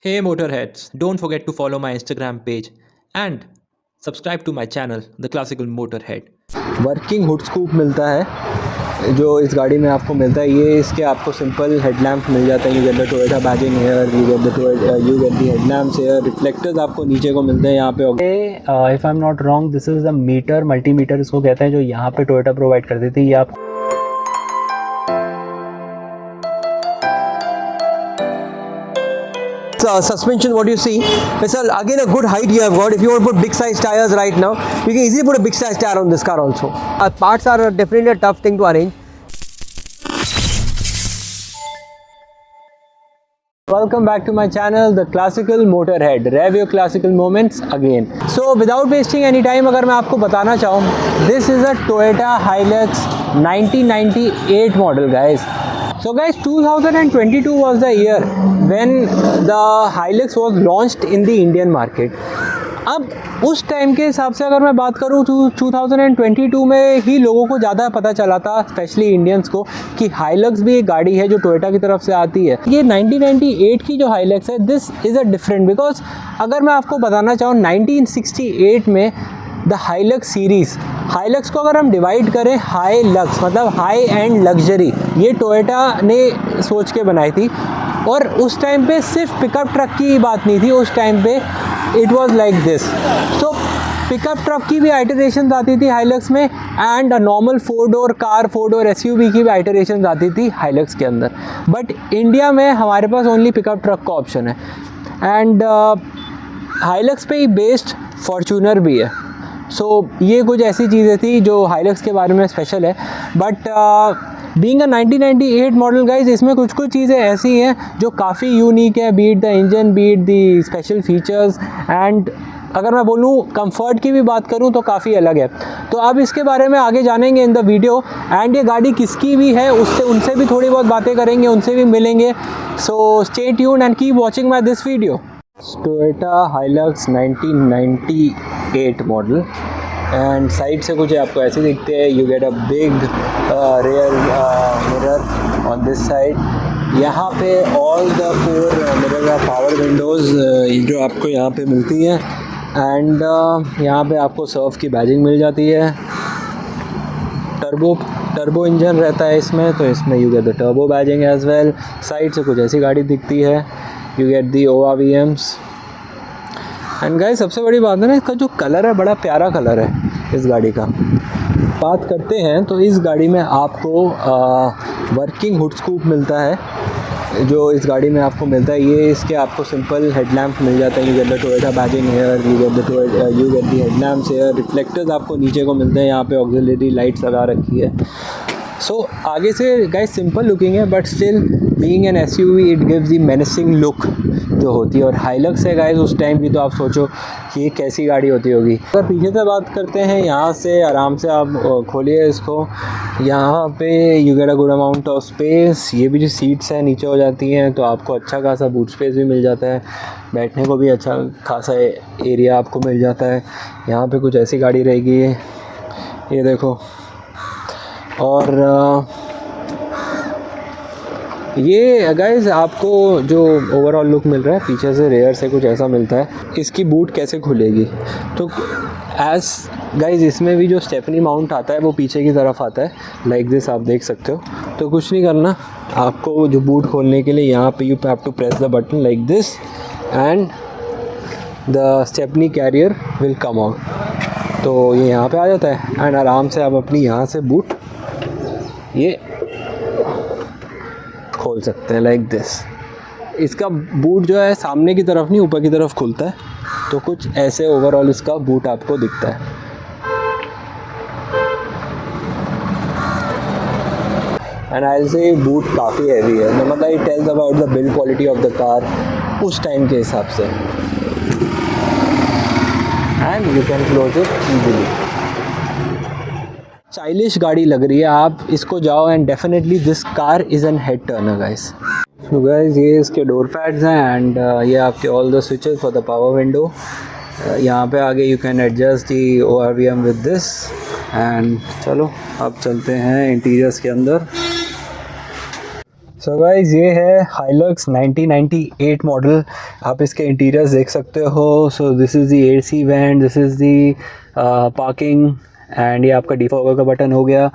Hey Motorheads, don't forget to follow my Instagram page and subscribe to my channel, The Classical Motorhead. Working hood scoop मिलता है जो इस गाड़ी में आपको मिलता है। ये इसके आपको सिंपल हेडलैम्प मिल जाता है। You get the Toyota badging here, you get the headlamps here, reflectors आपको नीचे को मिलते हैं यहाँ पे। If I am not wrong this is the meter, multimeter इसको कहते हैं, जो यहाँ पे टोयोटा प्रोवाइड कर देती है। ये आप suspension, what you see, it's again a good height you have got. If you want to put big size tires right now, you can easily put a big size tire on this car also. Parts are definitely a tough thing to arrange. Welcome back to my channel, The Classical Motorhead. Rev your classical moments again. So without wasting any time, अगर मैं आपको बताना चाहूँ, this is a Toyota Hilux 1998 model, guys. So guys, 2022 was the year when the Hilux was launched in the Indian market. अब उस time के हिसाब से अगर मैं बात करूँ 2022 में ही लोगों को ज़्यादा पता चला था, स्पेशली इंडियंस को, कि हाइलक्स भी एक गाड़ी है जो टोयोटा की तरफ से आती है। ये 1998 की जो हाइलक्स है, this is a different, because अगर मैं आपको बताना चाहूँ 1968 में द हाइलक्स सीरीज़, हाइलक्स को अगर हम डिवाइड करें, हाई लक्स मतलब हाई एंड लग्जरी, ये टोयोटा ने सोच के बनाई थी। और उस टाइम पे सिर्फ पिकअप ट्रक की बात नहीं थी, उस टाइम पे it was like this. So pickup truck की भी आइटरेशन आती थी हाइलक्स में, and a normal 4 door car, 4 door SUV की भी आइटरेशन आती थी हाइलक्स के अंदर। बट इंडिया में हमारे पास ओनली पिकअप ट्रक का ऑप्शन है। एंड हाइलक्स पे ही बेस्ड फॉर्च्यूनर भी है। सो ये कुछ ऐसी चीज़ें थी जो हाइलक्स के बारे में स्पेशल है। But being a 1998 model guys, इसमें कुछ कुछ चीज़ें ऐसी हैं जो काफ़ी यूनिक है, beat the engine, beat the special features, and अगर मैं बोलूँ कंफर्ट की भी बात करूँ तो काफ़ी अलग है। तो अब इसके बारे में आगे जानेंगे इन द वीडियो, एंड ये गाड़ी किसकी भी है उससे उनसे भी थोड़ी बहुत बातें करेंगे, उनसे भी मिलेंगे। So stay tuned and keep watching my this video. Toyota Hilux 1998 model, and side से कुछ आपको ऐसे दिखते हैं। You get a big rear mirror on this side. यहाँ पे all the 4 mirror power windows जो आपको यहाँ पे मिलती हैं, एंड यहाँ पे आपको सर्फ की बैजिंग मिल जाती है। टर्बो इंजन रहता है इसमें, तो इसमें you get the turbo badging as well. Side से कुछ ऐसी गाड़ी दिखती है। You get the ORVMs। And guys, सबसे बड़ी बात है ना, इसका जो कलर है बड़ा प्यारा कलर है इस गाड़ी का। बात करते हैं तो इस गाड़ी में आपको वर्किंग हुड स्कूप मिलता है जो इस गाड़ी में आपको मिलता है। ये इसके आपको सिंपल हेडलैम्प मिल जाता है। You get the Toyota badging here, you get the headlamps here, reflectors आपको नीचे को मिलते हैं। यहाँ पे ऑक्सिलरी लाइट्स लगा रखी है। सो आगे से गाइस सिंपल लुकिंग है, but still being an SUV it gives the menacing look जो होती है। और हाइलक्स है गाइस उस टाइम की, तो आप सोचो कि ये कैसी गाड़ी होती होगी। अगर पीछे से बात करते हैं, यहाँ से आराम से आप खोलिए इसको। यहाँ पे you get a good amount of space. ये भी जो सीट्स हैं नीचे हो जाती हैं, तो आपको अच्छा खासा बूट स्पेस भी मिल जाता है, बैठने को भी अच्छा खासा एरिया आपको मिल जाता है। यहाँ पे कुछ ऐसी गाड़ी रहेगी, ये देखो। और ये गाइस आपको जो ओवरऑल लुक मिल रहा है, पीछे से रेयर से कुछ ऐसा मिलता है। इसकी बूट कैसे खुलेगी, तो एज गाइस इसमें भी जो स्टेपनी माउंट आता है वो पीछे की तरफ आता है, लाइक दिस, आप देख सकते हो। तो कुछ नहीं करना आपको, जो बूट खोलने के लिए यहाँ पे you have to press the button like this, and the stepney carrier will come out. तो ये यहाँ पे आ जाता है, एंड आराम से आप अपनी यहाँ से बूट ये खोल सकते हैं लाइक दिस। इसका बूट जो है सामने की तरफ नहीं, ऊपर की तरफ खुलता है। तो कुछ ऐसे ओवरऑल इसका बूट आपको दिखता है। And I will say boot काफ़ी हैवी है, मतलब it tells about the build quality of the car उस टाइम के हिसाब से। And you can close it easily. Stylish गाड़ी लग रही है, आप इसको जाओ, and definitely this car is an head Turner guys. So guys, ये इसके डोर पैड्स हैं, एंड ये आपके all the switches for the power window. यहाँ पे आगे you can adjust the ORVM with this. And चलो अब चलते हैं इंटीरियर्स के अंदर। सो गाइज ये है हाइलक्स 1998 मॉडल। आप इसके इंटीरियर्स देख सकते हो। So this is the AC went, this is the parking and ये आपका डिफॉगर का बटन हो गया।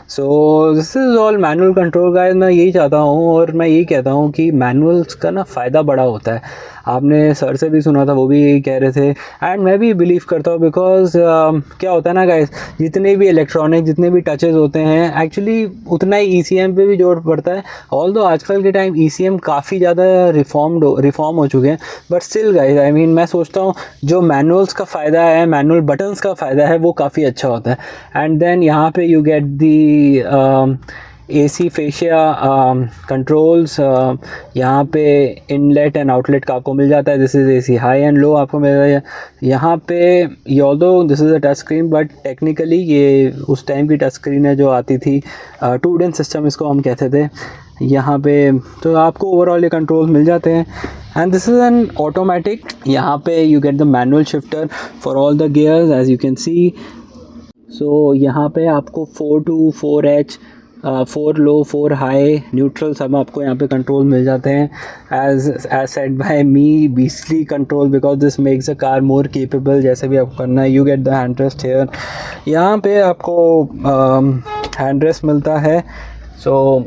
So this is all manual control guys. मैं यही चाहता हूँ और मैं यही कहता हूँ कि मैनुअल्स का ना फ़ायदा बड़ा होता है। आपने सर से भी सुना था, वो भी यही कह रहे थे एंड मैं भी बिलीव करता हूँ बिकॉज क्या होता है ना गाइस, जितने भी इलेक्ट्रॉनिक जितने भी टचेस होते हैं एक्चुअली उतना ही ECM पे भी जोर पड़ता है। ऑल्दो आजकल के टाइम ECM काफ़ी ज़्यादा रिफॉर्म हो चुके हैं, but still guys I mean मैं सोचता हूँ जो मैनुअल्स का फ़ायदा है, मैनुअल बटन्स का फ़ायदा है, वो काफ़ी अच्छा होता है। एंड देन यहाँ पे you get the AC fascia controls. यहाँ पे इनलेट एंड आउटलेट का आपको मिल जाता है। This is AC high and low आपको मिल रहा है यहाँ पे। Although this is a touch screen but technically ये उस टाइम की टच स्क्रीन है जो आती थी, 2D सिस्टम इसको हम कहते थे। यहाँ पे तो आपको ओवरऑल ये कंट्रोल मिल जाते हैं and this is an automatic. यहाँ पे you get the manual shifter for all the gears as you can see. So यहाँ पे आपको 4 to 4H 4 low 4 high neutral सब आपको यहाँ पे कंट्रोल मिल जाते हैं। As said by me, beastly control because this makes a car more capable. जैसे भी आपको करना है, you get the hand rest here. यहाँ पे आपको हैंड रेस्ट मिलता है। सो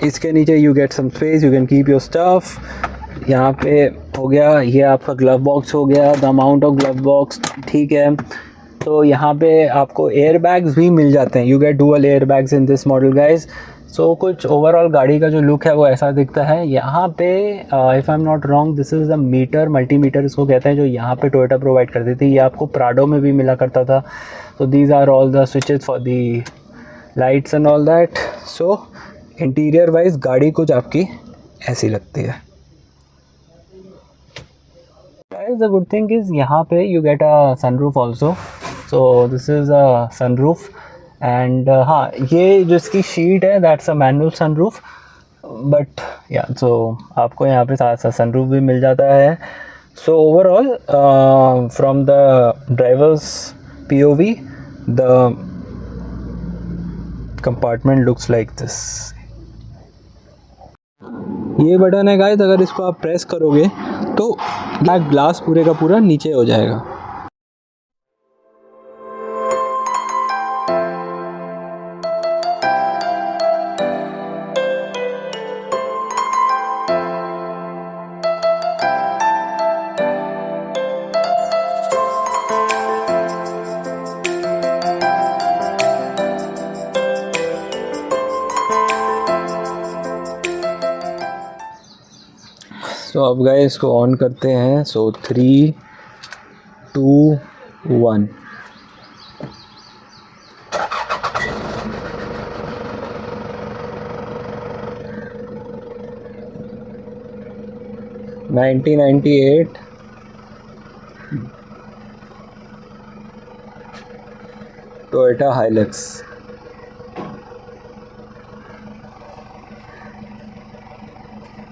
इसके नीचे you get some space, you can keep your stuff. यहाँ पे हो गया, ये आपका ग्लव बॉक्स हो गया, the amount of glove box, ठीक है। तो यहाँ पे आपको एयर बैग्स भी मिल जाते हैं। You get dual air bags in this model guys. So कुछ ओवरऑल गाड़ी का जो लुक है वो ऐसा दिखता है। यहाँ पे if I am not wrong this is the meter, multimeter इसको कहते हैं, जो यहाँ पे टोयोटा प्रोवाइड करती थी। ये आपको प्राडो में भी मिला करता था। So these are all the switches for the lights and all that. So interior wise गाड़ी कुछ आपकी ऐसी लगती है। The good thing is यहाँ पे you get a sunroof also. So this is a sunroof and हाँ ये जो इसकी शीट है that's a manual sunroof, but yeah so आपको यहाँ पे साथ साथ sunroof भी मिल जाता है। So overall from the driver's POV the compartment looks like this. ये बटन है गाइस, अगर इसको आप प्रेस करोगे तो ब्लैक ग्लास पूरे का पूरा नीचे हो जाएगा। तो अब गाइस इसको ऑन करते हैं। सो 3 2 1। $1998 टोयोटा हाइलक्स।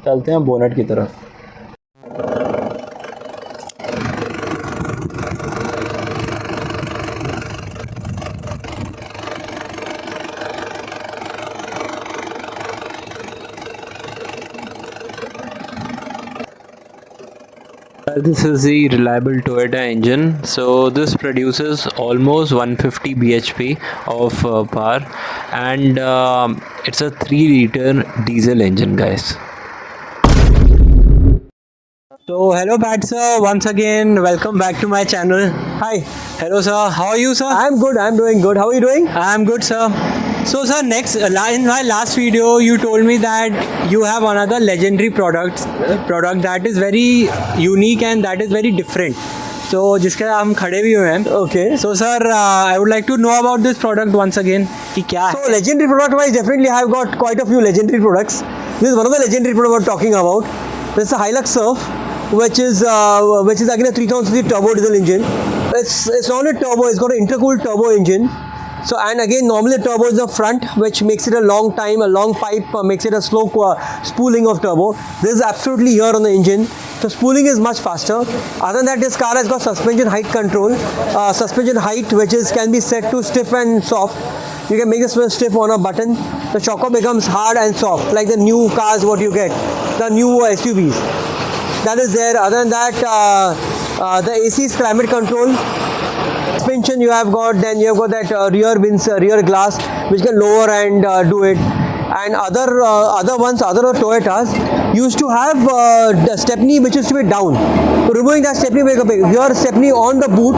चलते हैं बोनट की तरफ। This is the reliable Toyota engine. So this produces almost 150 bhp of power and it's a 3-liter diesel engine guys. So hello Pat sir, once again welcome back to my channel. Hi. Hello sir, how are you sir? I'm good. I'm doing good. How are you doing? I'm good sir. So sir, next in my last video you told me that you have another legendary product that is very unique and that is very different. So जिसके साथ हम खड़े भी हुए हैं. Okay. So sir, I would like to know about this product once again. कि क्या है? So legendary product wise, definitely I've got quite a few legendary products. This is one of the legendary products we're talking about. This is a Hilux Surf, which is again a 3000cc turbo diesel engine. It's not a turbo. It's got an intercooled turbo engine. So and again normally turbo is the front, which makes it a long pipe, makes it a slow spooling of turbo. This is absolutely here on the engine. So spooling is much faster. Other than that, this car has got suspension height control, suspension height which can be set to stiff and soft. You can make the switch stiff on a button. The shock absorber becomes hard and soft, like the new cars what you get, the new SUVs. That is there. Other than that, the AC is climate control. Suspension you have got, then you have got that rear glass which can lower and do it. And other Toyotas used to have the stepney which used to be down. So removing that stepney, your stepney on the boot,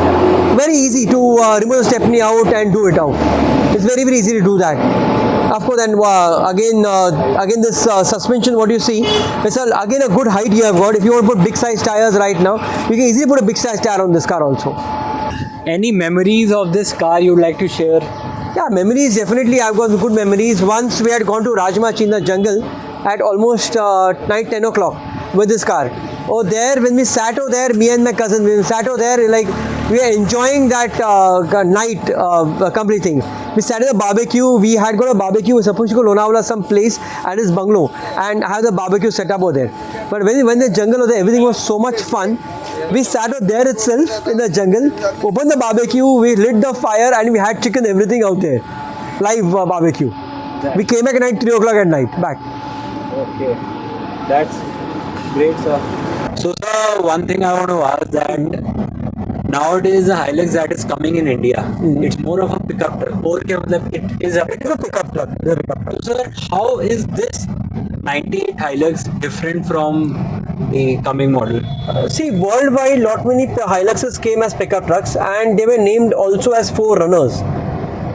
very easy to remove the stepney out and do it out. It's very easy to do that. Of course, then again this suspension what you see, it's again a good height you have got. If you want to put big size tires right now, you can easily put a big size tire on this car also. Any memories of this car you'd like to share? Yeah, memories, definitely I've got good memories. Once we had gone to Rajmach in the jungle at almost night 10 o'clock with this car. Oh, there, when we sat over there, me and my cousin, we sat over there, like, we were enjoying that night complete thing. We sat at the barbecue, we had got a barbecue, we were supposed to go Lonavala some place at his bungalow and have the barbecue set up over there. But when the jungle was there, everything was so much fun. We sat out there itself in the jungle, opened the barbecue, we lit the fire and we had chicken, everything out there. Live barbecue. We came back at night, 3 o'clock at night, back. Okay, that's great, sir. So, sir, one thing I want to ask that nowadays the Hilux that is coming in India, it's more of a pickup truck. Or it is a pickup truck. So, sir, how is this 98 Hilux different from the coming model? See, worldwide, lot many Hiluxes came as pickup trucks and they were named also as 4Runners.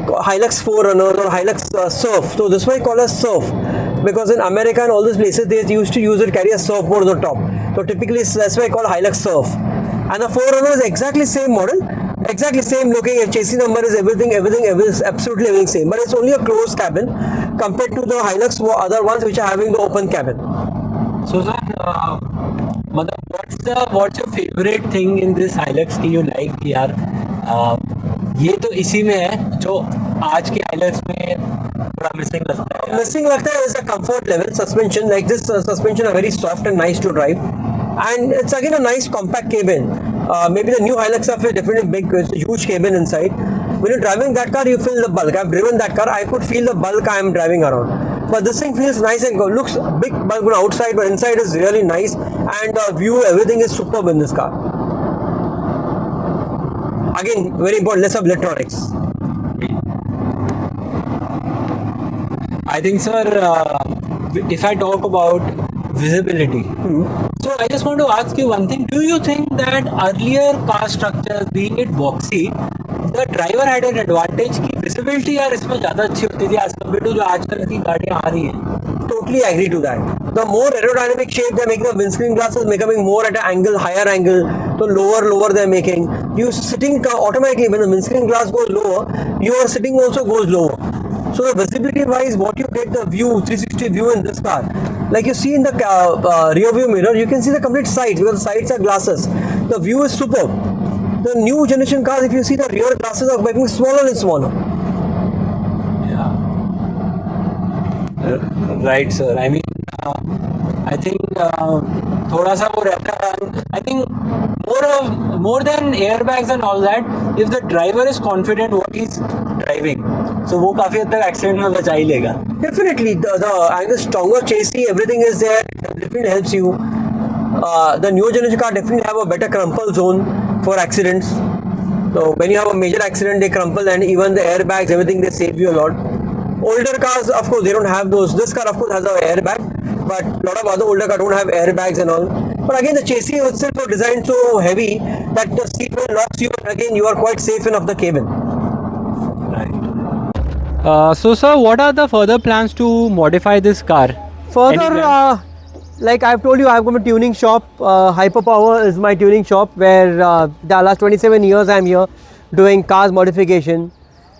Hilux 4Runner or Hilux Surf. So this one I call as Surf because in America and all these places they used to use it, carry a surfboard on the top. So typically that's why I call Hilux Surf. And the 4Runner is exactly same model, exactly same looking, chassis number is everything is absolutely everything same. But it's only a closed cabin compared to the Hilux other ones which are having the open cabin. So, sir, what's your favorite thing in this Hilux कि you like कि यार ये तो इसी में है जो आज के Hilux में थोड़ा missing लगता है. Missing लगता है is the comfort level. Suspension, like this suspension are very soft and nice to drive, and it's again a nice compact cabin. Maybe the new Hilux are definitely big, it's a huge cabin inside. When you're driving that car, you feel the bulk. I've driven that car, I could feel the bulk I am driving around. But this thing feels nice and good. Looks big bulk on outside, but inside is really nice, and the view, everything is superb in this car. Again, very important, less of electronics. I think, sir, if I talk about visibility, so I just want to ask you one thing. Do you think that earlier car structures, being it boxy, the driver had an advantage कि visibility यार इसमें ज़्यादा अच्छी होती थी as compared to जो आजकल की गाड़ियाँ आ रही हैं? Totally agree to that. The more aerodynamic shape they're making, the windscreen glasses becoming more at an angle, higher angle. So lower they're making. You sitting automatically when the windscreen glass goes lower, your sitting also goes lower. So the visibility wise, what you get the view, 360 view in this car. Like you see in the rear view mirror, you can see the complete sides because the sides are glasses. The view is superb. The new generation cars, if you see the rear glasses are becoming smaller and smaller. Right, sir. I mean, I think थोड़ा सा वो रहता है. I think more than airbags and all that, if the driver is confident what he's driving, so वो काफी हद तक accident में बचा ही लेगा. Definitely, the stronger chassis, everything is there. It definitely helps you. The new generation car definitely have a better crumple zone for accidents. So when you have a major accident, they crumple, and even the airbags, everything, they save you a lot. Older cars, of course, they don't have those. This car, of course, has an airbag, but a lot of other older cars don't have airbags and all. But again, the chassis itself was designed so heavy that the seat will locks you, and again, you are quite safe enough the cabin. So, sir, what are the further plans to modify this car? Further, like I've told you, I've got a tuning shop. Hyperpower is my tuning shop where the last 27 years I'm here doing cars modification.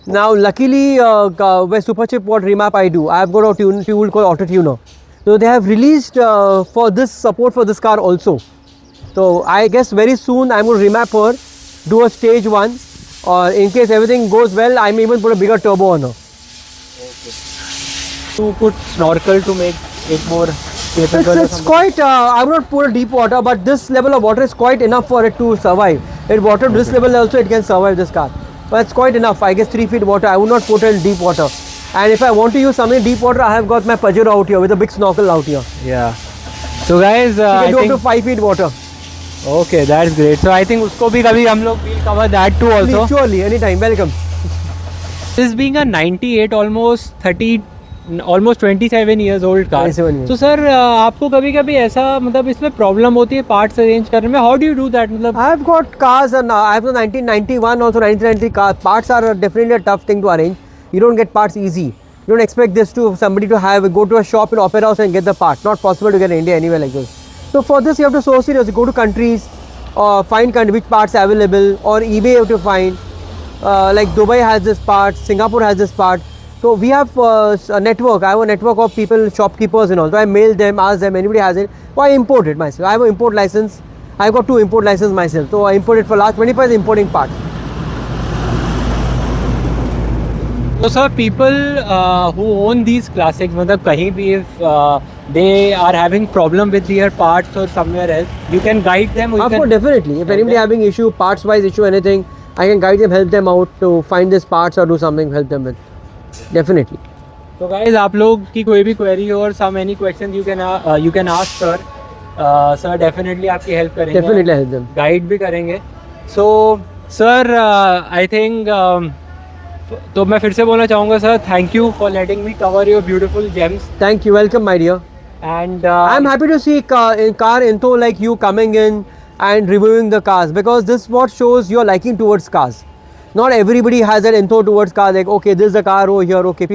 Now, luckily, where Superchip what remap I do, I've got a tool called Auto Tuner. So they have released for this support for this car also. So I guess very soon I'm going to remap her, do a stage 1, or in case everything goes well, I may even put a bigger turbo on her. To put snorkel to make it more capable. It's quite, I would not put a deep water, but this level of water is quite enough for it to survive. At water this level also it can survive this car. but it's quite enough. I guess 3 feet water. I would not put it in deep water. And if I want to use something in deep water, I have got my Pajero out here with a big snorkel out here. Yeah. So guys, You I can do up think to 5 feet water. okay, that's great. So I think उसको भी कभी हम लोग we'll cover that too also. Please, surely, anytime. Welcome. This being a 98, almost 27 years old car. 27 years. So sir, आपको कभी कभी ऐसा मतलब इसमें प्रॉब्लम होती है पार्ट्स अरेंज करने में? How do you do that? मतलब I have got cars and I have the 1991 also 1990 car. Parts are definitely a tough thing to arrange. You don't get parts easy. You don't expect this to somebody to go to a shop in Opera House and get the part. Not possible to get in India anywhere like this. So for this you have to source it. You go to countries, find which parts are available, or eBay you have to find. Like Dubai has this part, Singapore has this part. So we have a network. I have a network of people, shopkeepers and all. So I mail them, ask them, anybody has it. So I import it myself. I have an import license. I got 2 import licenses myself. So I imported for last 25 years importing parts. So sir, people who own these classics, मतलब कहीं भी if they are having problem with their parts or somewhere else, you can guide them. Of course, definitely. If anybody having issue, parts wise issue, anything, I can guide them, help them out to find these parts or do something, help them with. Definitely. So guys, आप लोग की कोई भी query हो or some any question you can ask sir. Sir definitely आपकी help करेंगे. Definitely help them. Guide भी करेंगे. So sir, I think तो मैं फिर से बोलना चाहूँगा sir, thank you for letting me cover your beautiful gems. Thank you. Welcome, my dear. And I'm happy to see car info like you coming in and reviewing the cars, because this what shows your liking towards cars. Not everybody has that info towards cars, like okay, this is the car over here. Okay,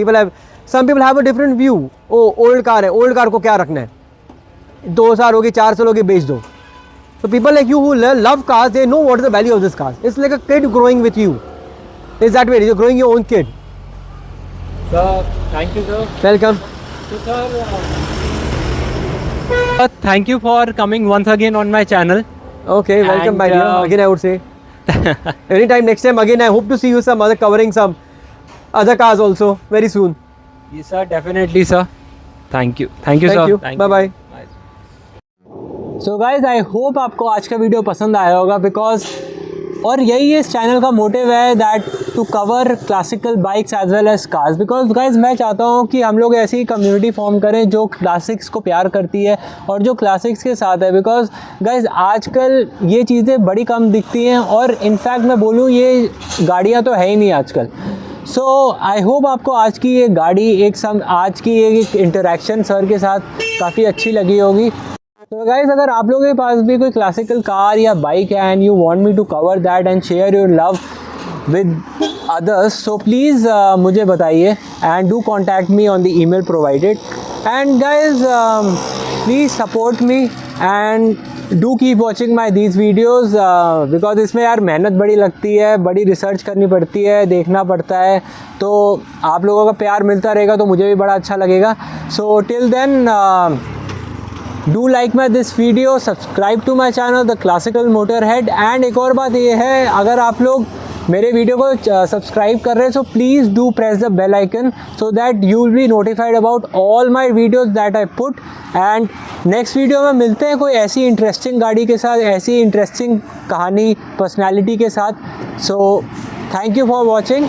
some people have a different view. Oh, old car है, old car को क्या रखना है? 2 साल होगी, 4 साल होगी, बेच दो. So people like you who love cars, they know what is the value of this car. It's like a kid growing with you. It's that way. You're growing your own kid. sir, thank you sir. Welcome. So sir, thank you for coming once again on my channel. Okay, welcome, And, my dear. Again, I would say. Anytime next time, again, I hope to see you covering some other cars also very soon. Yes sir, definitely sir. Thank you sir. Thank you. Thank Bye bye. So guys, I hope आपको आज का video पसंद आया होगा, because और यही इस channel का मोटिव है that to cover classical bikes as well as cars. Because guys मैं चाहता हूँ कि हम लोग ऐसी कम्युनिटी फॉर्म करें जो क्लासिक्स को प्यार करती है और जो क्लासिक्स के साथ है. बिकॉज गाइज आजकल ये चीज़ें बड़ी कम दिखती हैं और इनफैक्ट मैं बोलूँ ये गाड़ियाँ तो है ही नहीं आजकल. सो आई होप आपको आज की ये गाड़ी आज की एक इंटरेक्शन सर के साथ काफ़ी अच्छी लगी होगी. तो गाइस, अगर आप लोगों के पास भी कोई क्लासिकल कार या बाइक है and you want me to cover that and share your love with others, so please मुझे बताइए and do contact me on the email provided. And guys, please support me and do keep watching my these videos, because इसमें यार मेहनत बड़ी लगती है, बड़ी research करनी पड़ती है, देखना पड़ता है. तो आप लोगों का प्यार मिलता रहेगा तो मुझे भी बड़ा अच्छा लगेगा. So till then, do like my this video, subscribe to my channel The Classical Motorhead. and एक और बात ये है, अगर आप लोग मेरे वीडियो को सब्सक्राइब कर रहे हैं, so please do press the bell icon so that you will be notified about all my videos that I put. And next video में मिलते हैं कोई ऐसी इंटरेस्टिंग गाड़ी के साथ, ऐसी इंटरेस्टिंग कहानी पर्सनैलिटी के साथ. So thank you for watching.